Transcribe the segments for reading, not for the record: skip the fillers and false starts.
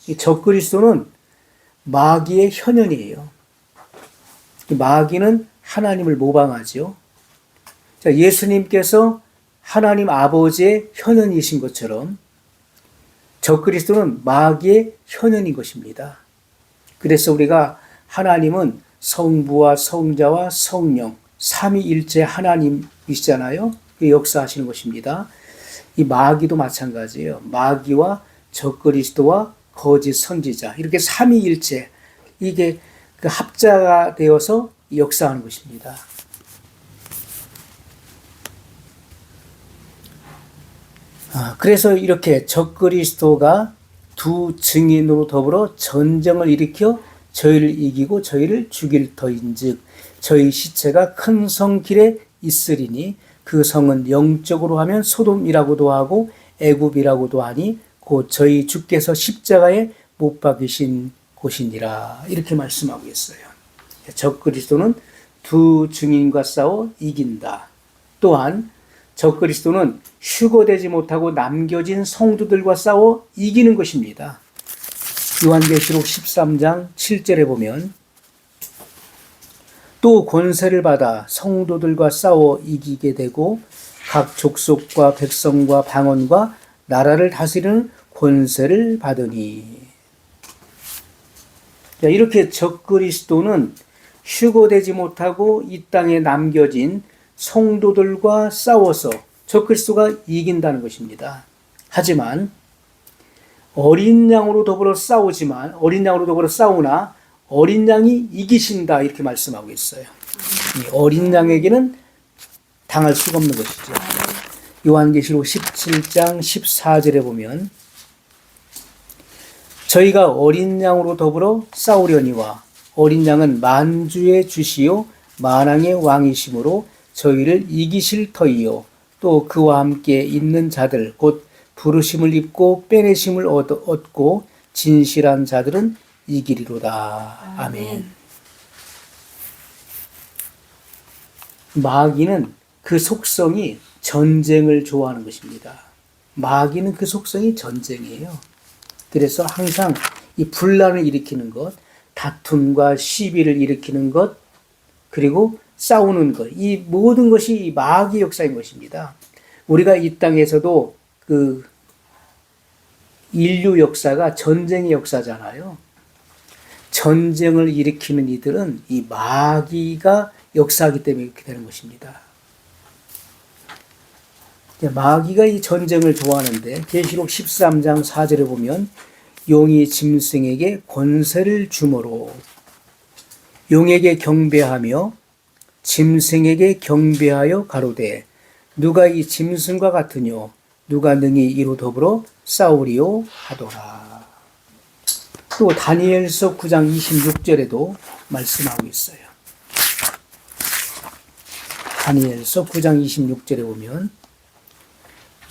이 적그리스도는 마귀의 현현이에요. 마귀는 하나님을 모방하죠. 자, 예수님께서 하나님 아버지의 현현이신 것처럼 적그리스도는 마귀의 현현인 것입니다. 그래서 우리가 하나님은 성부와 성자와 성령 삼위일체 하나님이시잖아요. 역사하시는 것입니다. 이 마귀도 마찬가지예요. 마귀와 적그리스도와 거짓 선지자 이렇게 삼위일체 이게 그 합자가 되어서 역사하는 것입니다. 그래서 이렇게 적그리스도가 두 증인으로 더불어 전쟁을 일으켜 저희를 이기고 저희를 죽일 터인즉 저희 시체가 큰 성 길에 있으리니 그 성은 영적으로 하면 소돔이라고도 하고 애굽이라고도 하니 곧 저희 주께서 십자가에 못 박이신 곳이니라 이렇게 말씀하고 있어요. 적그리스도는 두 증인과 싸워 이긴다. 또한 적그리스도는 휴거되지 못하고 남겨진 성도들과 싸워 이기는 것입니다. 요한계시록 13장 7절에 보면 또 권세를 받아 성도들과 싸워 이기게 되고 각 족속과 백성과 방언과 나라를 다스리는 권세를 받으니. 자, 이렇게 적그리스도는 휴거되지 못하고 이 땅에 남겨진 성도들과 싸워서 적그리스도가 이긴다는 것입니다. 하지만 어린 양으로 더불어 싸우나 어린 양이 이기신다 이렇게 말씀하고 있어요. 이 어린 양에게는 당할 수가 없는 것이죠. 요한계시록 17장 14절에 보면 저희가 어린 양으로 더불어 싸우려니와 어린 양은 만주의 주시요 만왕의 왕이심으로 저희를 이기실 터이요 또 그와 함께 있는 자들 곧 부르심을 입고 빼내심을 얻고 진실한 자들은 이기리로다. 아멘. 마귀는 그 속성이 전쟁을 좋아하는 것입니다. 마귀는 그 속성이 전쟁이에요. 그래서 항상 이 분란을 일으키는 것, 다툼과 시비를 일으키는 것, 그리고 싸우는 것, 이 모든 것이 마귀 역사인 것입니다. 우리가 이 땅에서도 그 인류 역사가 전쟁의 역사잖아요. 전쟁을 일으키는 이들은 이 마귀가 역사하기 때문에 이렇게 되는 것입니다. 마귀가 이 전쟁을 좋아하는데 계시록 13장 4절에 보면 용이 짐승에게 권세를 주므로 용에게 경배하며 짐승에게 경배하여 가로되 누가 이 짐승과 같으뇨 누가 능히 이로 더불어 싸우리요 하더라. 또 다니엘서 9장 26절에도 말씀하고 있어요. 다니엘서 9장 26절에 보면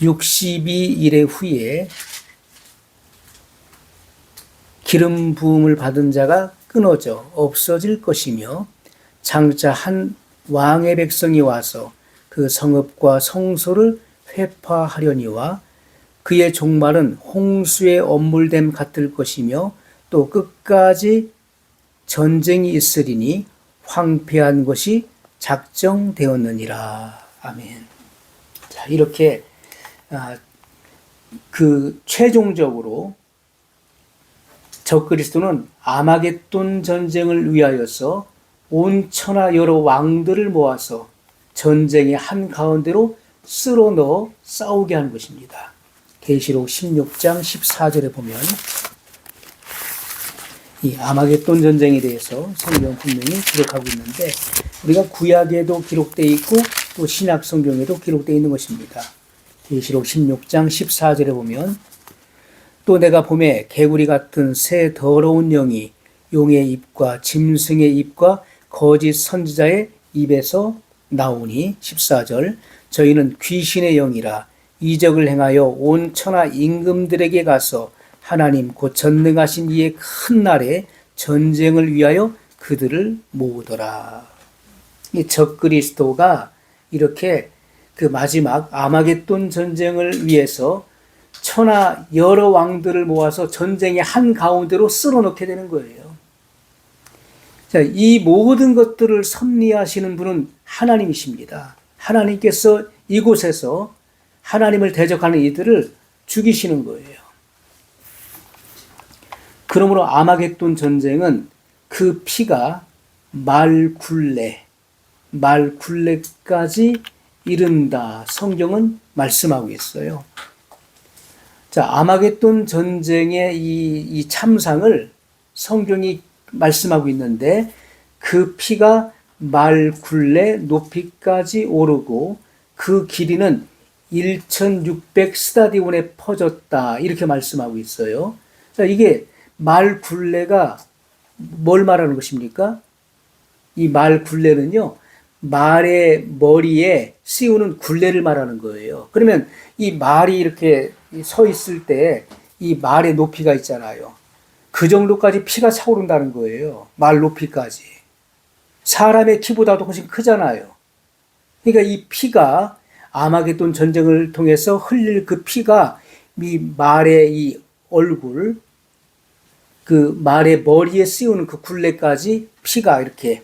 62일의 후에 기름 부음을 받은 자가 끊어져 없어질 것이며 장차 한 왕의 백성이 와서 그 성읍과 성소를 회파하려니와 그의 종말은 홍수의 엄물됨 같을 것이며 또 끝까지 전쟁이 있으리니 황폐한 것이 작정되었느니라. 아멘. 자, 이렇게 최종적으로 적그리스도는 아마겟돈 전쟁을 위하여서 온 천하 여러 왕들을 모아서 전쟁의 한가운데로 쓸어 넣어 싸우게 하는 것입니다. 계시록 16장 14절에 보면 이 아마겟돈 전쟁에 대해서 성경 분명히 기록하고 있는데 우리가 구약에도 기록되어 있고 또 신약 성경에도 기록되어 있는 것입니다. 계시록 16장 14절에 보면 또 내가 봄에 개구리 같은 새 더러운 영이 용의 입과 짐승의 입과 거짓 선지자의 입에서 나오니 14절 저희는 귀신의 영이라 이적을 행하여 온 천하 임금들에게 가서 하나님 곧 전능하신 이의 큰 날에 전쟁을 위하여 그들을 모으더라. 이 적그리스도가 이렇게 그 마지막 아마겟돈 전쟁을 위해서 천하 여러 왕들을 모아서 전쟁의 한 가운데로 쓸어넣게 되는 거예요. 자, 이 모든 것들을 섭리하시는 분은 하나님이십니다. 하나님께서 이곳에서 하나님을 대적하는 이들을 죽이시는 거예요. 그러므로 아마겟돈 전쟁은 그 피가 말굴레까지 이른다. 성경은 말씀하고 있어요. 자, 아마겟돈 전쟁의 이 참상을 성경이 말씀하고 있는데 그 피가 말굴레 높이까지 오르고 그 길이는 1600 스타디온에 퍼졌다. 이렇게 말씀하고 있어요. 자, 이게 말굴레가 뭘 말하는 것입니까? 이 말굴레는요, 말의 머리에 씌우는 굴레를 말하는 거예요. 그러면 이 말이 이렇게 서 있을 때 이 말의 높이가 있잖아요. 그 정도까지 피가 차오른다는 거예요. 말 높이까지. 사람의 키보다도 훨씬 크잖아요. 그러니까 이 피가 아마겟돈 전쟁을 통해서 흘릴 그 피가 이 말의 이 얼굴, 그 말의 머리에 씌우는 그 굴레까지 피가 이렇게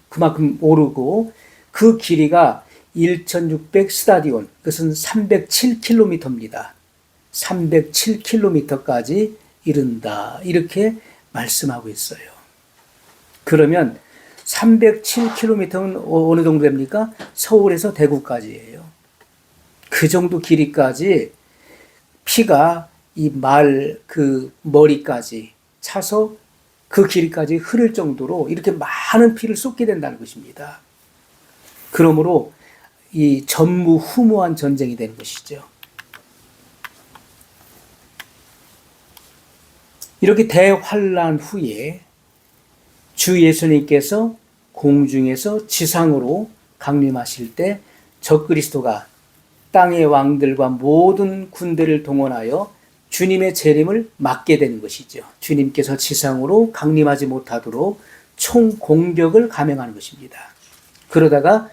그만큼 오르고 그 길이가 1600 스타디온, 그것은 307km입니다. 307km까지 이른다. 이렇게 말씀하고 있어요. 그러면 307km는 어느 정도 됩니까? 서울에서 대구까지예요. 그 정도 길이까지 피가 이 그 머리까지 차서 그 길이까지 흐를 정도로 이렇게 많은 피를 쏟게 된다는 것입니다. 그러므로 이 전무후무한 전쟁이 되는 것이죠. 이렇게 대환란 후에 주 예수님께서 공중에서 지상으로 강림하실 때 적그리스도가 땅의 왕들과 모든 군대를 동원하여 주님의 재림을 막게 되는 것이죠. 주님께서 지상으로 강림하지 못하도록 총공격을 감행하는 것입니다. 그러다가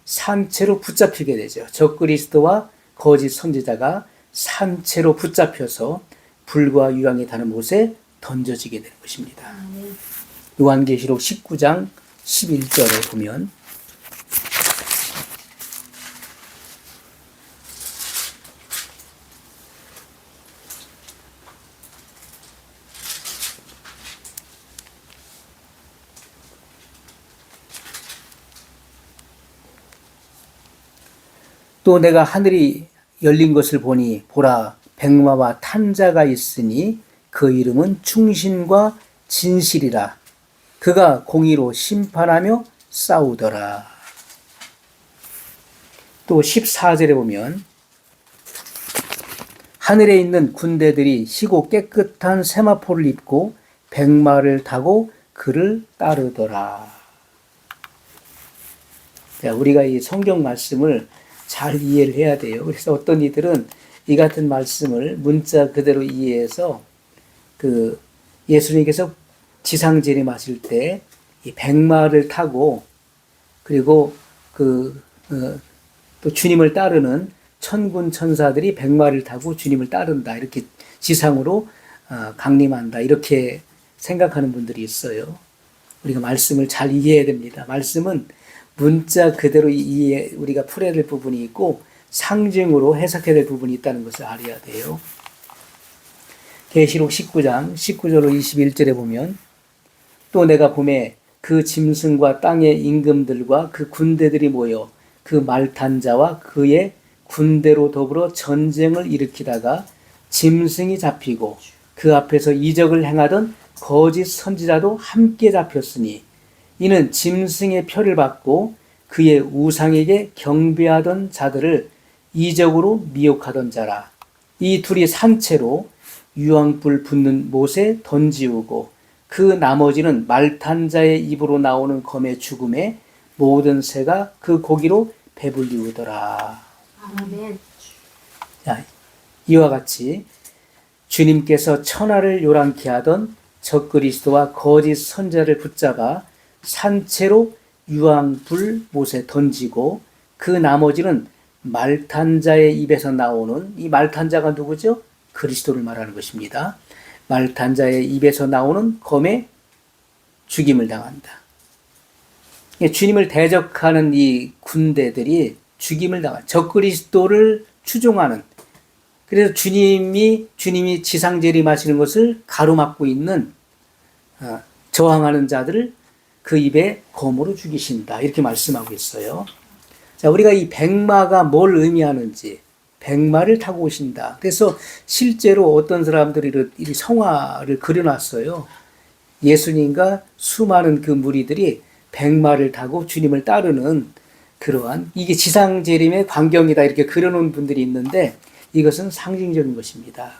산채로 붙잡히게 되죠. 적그리스도와 거짓 선지자가 산채로 붙잡혀서 불과 유황이 타는 못에 던져지게 되는 것입니다. 요한계시록 19장 11절에 보면 또 내가 하늘이 열린 것을 보니 보라 백마와 탄자가 있으니 그 이름은 충신과 진실이라. 그가 공의로 심판하며 싸우더라. 또 14절에 보면 하늘에 있는 군대들이 희고 깨끗한 세마포를 입고 백마를 타고 그를 따르더라. 자, 우리가 이 성경 말씀을 잘 이해를 해야 돼요. 그래서 어떤 이들은 이 같은 말씀을 문자 그대로 이해해서 그 예수님께서 지상 재림하실 때 이 백마를 타고 그리고 또 주님을 따르는 천군 천사들이 백마를 타고 주님을 따른다. 이렇게 지상으로 강림한다. 이렇게 생각하는 분들이 있어요. 우리가 말씀을 잘 이해해야 됩니다. 말씀은 문자 그대로 우리가 풀어야 될 부분이 있고 상징으로 해석해야 될 부분이 있다는 것을 알아야 돼요. 계시록 19장 19절로 21절에 보면 또 내가 봄에 그 짐승과 땅의 임금들과 그 군대들이 모여 그 말탄 자와 그의 군대로 더불어 전쟁을 일으키다가 짐승이 잡히고 그 앞에서 이적을 행하던 거짓 선지자도 함께 잡혔으니 이는 짐승의 표를 받고 그의 우상에게 경배하던 자들을 이적으로 미혹하던 자라. 이 둘이 산채로 유황불 붙는 못에 던지우고 그 나머지는 말탄 자의 입으로 나오는 검의 죽음에 모든 새가 그 고기로 배불리우더라. 아멘. 자, 이와 같이 주님께서 천하를 요란케 하던 적그리스도와 거짓 선자를 붙잡아 산채로 유황불 못에 던지고 그 나머지는 말탄 자의 입에서 나오는, 이 말탄 자가 누구죠? 그리스도를 말하는 것입니다. 말탄 자의 입에서 나오는 검에 죽임을 당한다. 주님을 대적하는 이 군대들이 죽임을 당한, 적그리스도를 추종하는, 그래서 주님이 지상 재림하시는 것을 가로막고 있는 저항하는 자들을 그 입에 검으로 죽이신다. 이렇게 말씀하고 있어요. 자, 우리가 이 백마가 뭘 의미하는지, 백마를 타고 오신다. 그래서 실제로 어떤 사람들이 이 성화를 그려놨어요. 예수님과 수많은 그 무리들이 백마를 타고 주님을 따르는 그러한, 이게 지상 재림의 광경이다 이렇게 그려놓은 분들이 있는데, 이것은 상징적인 것입니다.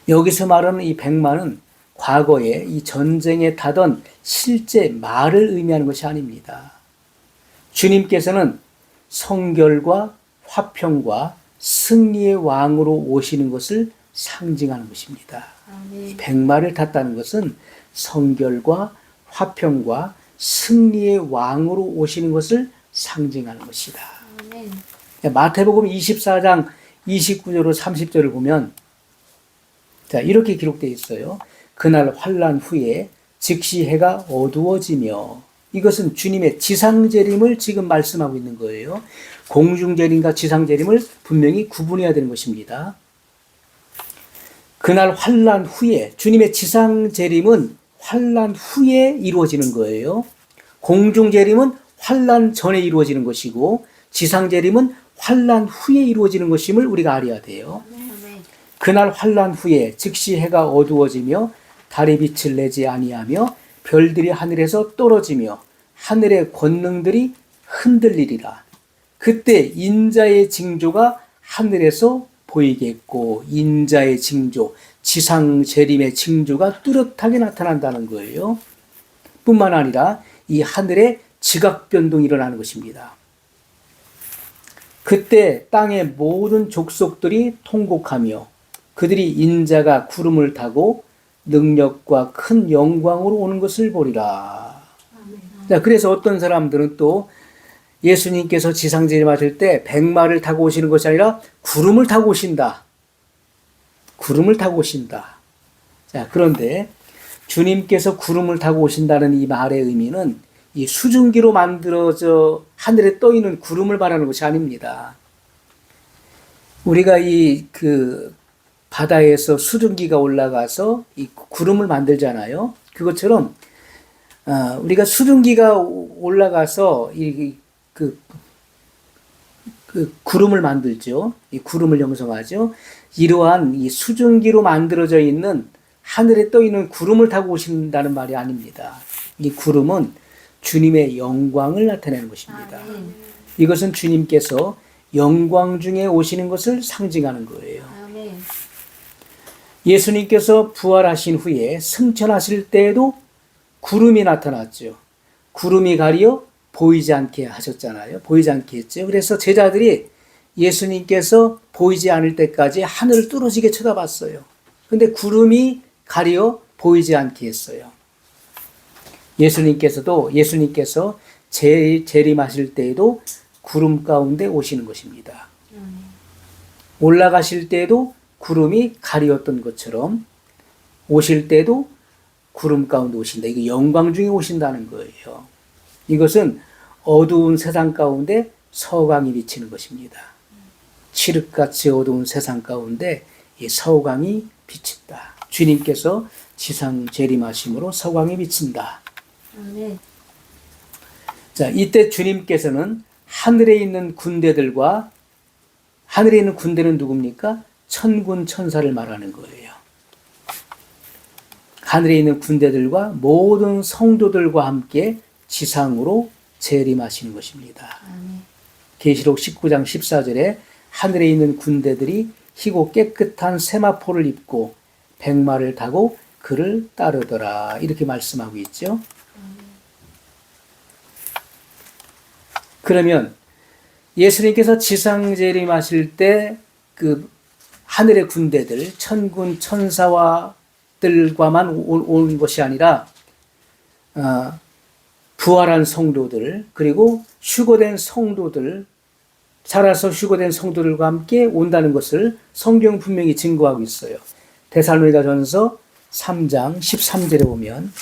여기서 말하는 이 백마는 과거에 이 전쟁에 타던 실제 말을 의미하는 것이 아닙니다. 주님께서는 성결과 화평과 승리의 왕으로 오시는 것을 상징하는 것입니다. 아멘. 백마를 탔다는 것은 성결과 화평과 승리의 왕으로 오시는 것을 상징하는 것이다. 아멘. 마태복음 24장 29절로 30절을 보면, 자, 이렇게 기록되어 있어요. 그날 환난 후에 즉시 해가 어두워지며, 이것은 주님의 지상재림을 지금 말씀하고 있는 거예요. 공중재림과 지상재림을 분명히 구분해야 되는 것입니다. 그날 환난 후에, 주님의 지상재림은 환난 후에 이루어지는 거예요. 공중재림은 환난 전에 이루어지는 것이고, 지상재림은 환난 후에 이루어지는 것임을 우리가 알아야 돼요. 그날 환난 후에 즉시 해가 어두워지며 달이 빛을 내지 아니하며 별들이 하늘에서 떨어지며 하늘의 권능들이 흔들리리라. 그때 인자의 징조가 하늘에서 보이겠고, 인자의 징조, 지상 재림의 징조가 뚜렷하게 나타난다는 거예요. 뿐만 아니라 이 하늘에 지각 변동이 일어나는 것입니다. 그때 땅의 모든 족속들이 통곡하며 그들이 인자가 구름을 타고 능력과 큰 영광으로 오는 것을 보리라. 자, 그래서 어떤 사람들은 또 예수님께서 지상재림하실 때 백마를 타고 오시는 것이 아니라 구름을 타고 오신다. 구름을 타고 오신다. 자, 그런데 주님께서 구름을 타고 오신다는 이 말의 의미는 이 수증기로 만들어져 하늘에 떠 있는 구름을 말하는 것이 아닙니다. 우리가 바다에서 수증기가 올라가서 이 구름을 만들잖아요. 그것처럼 우리가 수증기가 올라가서 구름을 만들죠. 이 구름을 형성하죠. 이러한 이 수증기로 만들어져 있는 하늘에 떠 있는 구름을 타고 오신다는 말이 아닙니다. 이 구름은 주님의 영광을 나타내는 것입니다. 아멘. 이것은 주님께서 영광 중에 오시는 것을 상징하는 거예요. 아멘. 예수님께서 부활하신 후에 승천하실 때에도 구름이 나타났죠. 구름이 가려 보이지 않게 하셨잖아요. 보이지 않게 했죠. 그래서 제자들이 예수님께서 보이지 않을 때까지 하늘을 뚫어지게 쳐다봤어요. 근데 구름이 가려 보이지 않게 했어요. 예수님께서 재림하실 때에도 구름 가운데 오시는 것입니다. 올라가실 때에도 구름이 가리었던 것처럼 오실 때도 구름 가운데 오신다. 이게 영광 중에 오신다는 거예요. 이것은 어두운 세상 가운데 서광이 비치는 것입니다. 칠흑같이 어두운 세상 가운데 이 서광이 비친다. 주님께서 지상 재림하심으로 서광이 비친다. 네. 자, 이때 주님께서는 하늘에 있는 군대는 누굽니까? 천군 천사를 말하는 거예요. 하늘에 있는 군대들과 모든 성도들과 함께 지상으로 재림하시는 것입니다. 계시록 19장 14절에 하늘에 있는 군대들이 희고 깨끗한 세마포를 입고 백마를 타고 그를 따르더라. 이렇게 말씀하고 있죠. 그러면 예수님께서 지상 재림하실 때 그 하늘의 군대들, 천군 천사와들과만 온 것이 아니라 부활한 성도들, 그리고 휴거된 성도들, 살아서 휴거된 성도들과 함께 온다는 것을 성경 분명히 증거하고 있어요. 데살로니가전서 3장 13절에 보면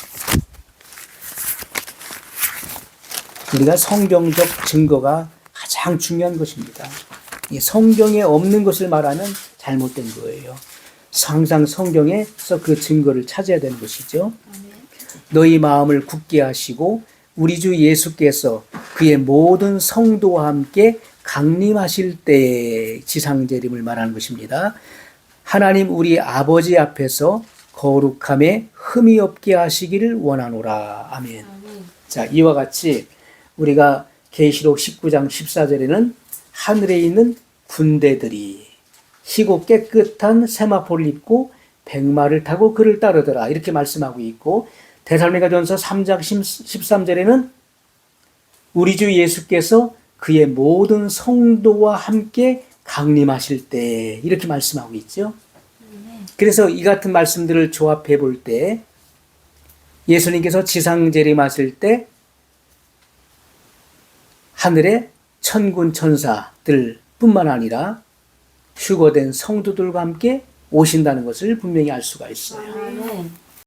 우리가 성경적 증거가 가장 중요한 것입니다. 이 성경에 없는 것을 말하면 잘못된 거예요. 항상 성경에서 그 증거를 찾아야 되는 것이죠. 너희 마음을 굳게 하시고 우리 주 예수께서 그의 모든 성도와 함께 강림하실 때의 지상재림을 말하는 것입니다. 하나님 우리 아버지 앞에서 거룩함에 흠이 없게 하시기를 원하노라. 아멘. 자, 이와 같이 우리가 계시록 19장 14절에는 하늘에 있는 군대들이 희고 깨끗한 세마포를 입고 백마를 타고 그를 따르더라. 이렇게 말씀하고 있고, 데살로니가전서 3장 13절에는 우리 주 예수께서 그의 모든 성도와 함께 강림하실 때 이렇게 말씀하고 있죠. 그래서 이 같은 말씀들을 조합해 볼 때 예수님께서 지상 재림하실 때 하늘의 천군 천사들 뿐만 아니라 휴거된 성도들과 함께 오신다는 것을 분명히 알 수가 있어요.